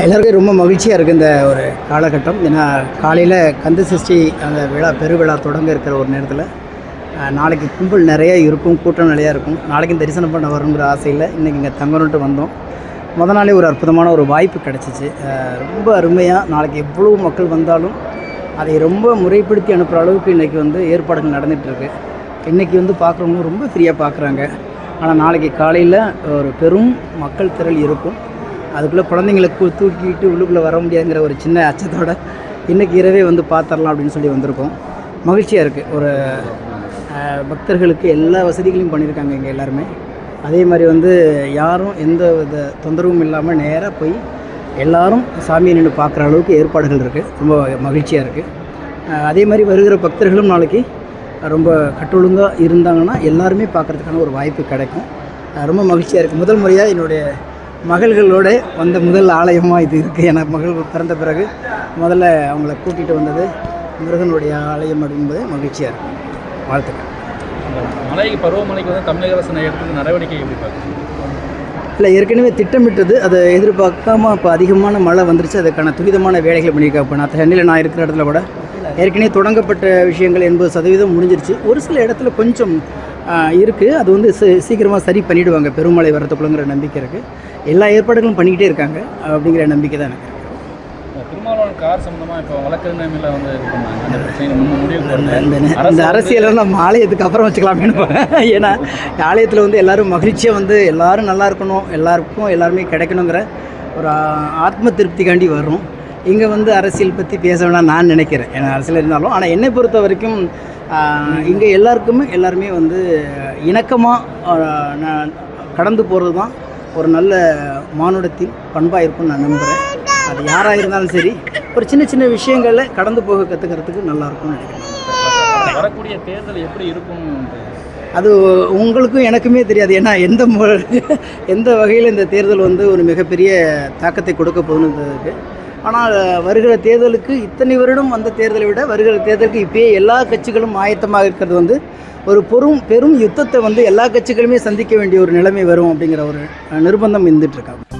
எல்லாருக்கும் ரொம்ப மகிழ்ச்சியாக இருக்குது இந்த ஒரு காலகட்டம். ஏன்னா காலையில் கந்த சஷ்டி அந்த பெருவிழா தொடங்க இருக்கிற ஒரு நேரத்தில் நாளைக்கு கும்பல் நிறையா இருக்கும், கூட்டம் நிறையா இருக்கும். நாளைக்கும் தரிசனம் பண்ண வரணுங்கிற ஆசையில் இன்றைக்கி இங்கே தங்கணுன்ட்டு வந்தோம். முத நாளே ஒரு அற்புதமான ஒரு வாய்ப்பு கிடச்சிச்சு. ரொம்ப அருமையாக நாளைக்கு எவ்வளோ மக்கள் வந்தாலும் அதை ரொம்ப முறைப்படுத்தி அனுப்புகிற அளவுக்கு இன்றைக்கி ஏற்பாடுகள் நடந்துகிட்ருக்கு. இன்றைக்கி பார்க்குறவங்க ரொம்ப ஃப்ரீயாக பார்க்குறாங்க. ஆனால் நாளைக்கு காலையில் ஒரு பெரும் மக்கள் திரள் இருக்கும். அதுக்குள்ளே குழந்தைங்களை தூக்கிட்டு உள்ளுக்குள்ளே வர முடியாதுங்கிற ஒரு சின்ன அச்சத்தோடு இன்றைக்கி இரவே பார்த்துடலாம் அப்படின்னு சொல்லி வந்திருக்கோம். மகிழ்ச்சியாக இருக்குது. ஒரு பக்தர்களுக்கு எல்லா வசதிகளையும் பண்ணியிருக்காங்க இங்கே எல்லாருமே. அதே மாதிரி யாரும் எந்த வித தொந்தரவும் இல்லாமல் நேராக போய் எல்லோரும் சாமியை நின்று பார்க்குற அளவுக்கு ஏற்பாடுகள் இருக்குது. ரொம்ப மகிழ்ச்சியாக இருக்குது. அதே மாதிரி வருகிற பக்தர்களும் நாளைக்கு ரொம்ப கட்டொழுங்காக இருந்தாங்கன்னா எல்லாருமே பார்க்குறதுக்கான ஒரு வாய்ப்பு கிடைக்கும். ரொம்ப மகிழ்ச்சியாக இருக்குது. முதல் முறையாக என்னுடைய மகள்களோட வந்த முதல் ஆலயமாக இது இருக்குது. ஏன்னா மகள் பிறந்த பிறகு முதல்ல அவங்கள கூட்டிகிட்டு வந்தது முருகனுடைய ஆலயம் அப்படிங்கும்போது மகிழ்ச்சியாக இருக்கும். வாழ்த்துக்கள். மலைக்கு பருவமழைக்கு தமிழக அரசு எடுத்து நடவடிக்கை எப்படி பார்க்குறீங்க? இல்லை, ஏற்கனவே திட்டமிட்டது. அதை எதிர்பார்க்காமல் இப்போ அதிகமான மழை வந்துருச்சு. அதுக்கான துரிதமான வேலைகளை பண்ணியிருக்கேன். இப்போ நான் இருக்கிற இடத்துல கூட ஏற்கனவே தொடங்கப்பட்ட விஷயங்கள் 80% முடிஞ்சிருச்சு. ஒரு சில இடத்துல கொஞ்சம் இருக்குது. அது சீக்கிரமாக சரி பண்ணிவிடுவாங்க பெருமழை வரத்துக்குள்ளங்கிற நம்பிக்கை இருக்குது. எல்லா ஏற்பாடுகளும் பண்ணிக்கிட்டே இருக்காங்க அப்படிங்கிற நம்பிக்கை தான் எனக்கு. திருமாவளவன் கார் சம்பந்தமாக இப்போ வழக்கறிஞர்ல இந்த அரசியலில் நம்ம ஆலயத்துக்கு அப்புறம் வச்சுக்கலாமேன்னு. ஏன்னா ஆலயத்தில் எல்லோரும் மகிழ்ச்சியாக எல்லோரும் நல்லா இருக்கணும், எல்லாருமே கிடைக்கணுங்கிற ஒரு ஆத்ம திருப்திக்காண்டி வரும். இங்கே அரசியல் பற்றி பேச வேணாம் நான் நினைக்கிறேன். ஏன்னா அரசியல் இருந்தாலும், ஆனால் என்னை பொறுத்த வரைக்கும் இங்கே எல்லாருமே இணக்கமாக கடந்து போகிறது தான் ஒரு நல்ல மானுடத்தின் பண்பாக இருக்கும்னு நான் நம்புகிறேன். அது யாராக இருந்தாலும் சரி, ஒரு சின்ன சின்ன விஷயங்களில் கடந்து போக கற்றுக்கிறதுக்கு நல்லாயிருக்கும்னு நினைக்கிறேன். வரக்கூடிய தேர்தல் எப்படி இருக்கும் அது உங்களுக்கும் எனக்குமே தெரியாது. ஏன்னா எந்த வகையில் இந்த தேர்தல் ஒரு மிகப்பெரிய தாக்கத்தை கொடுக்க போகுதுன்றதுக்கு. ஆனால் வருகிற தேர்தலுக்கு இத்தனை வருடம் வந்த தேர்தலை விட வருகிற தேர்தலுக்கு இப்போயே எல்லா கட்சிகளும் ஆயத்தமாக இருக்கிறது ஒரு பெரும் யுத்தத்தை எல்லா கட்சிகளுமே சந்திக்க வேண்டிய ஒரு நிலைமை வரும் அப்படிங்கிற ஒரு நிர்பந்தம் இருந்துகிட்ருக்காங்க.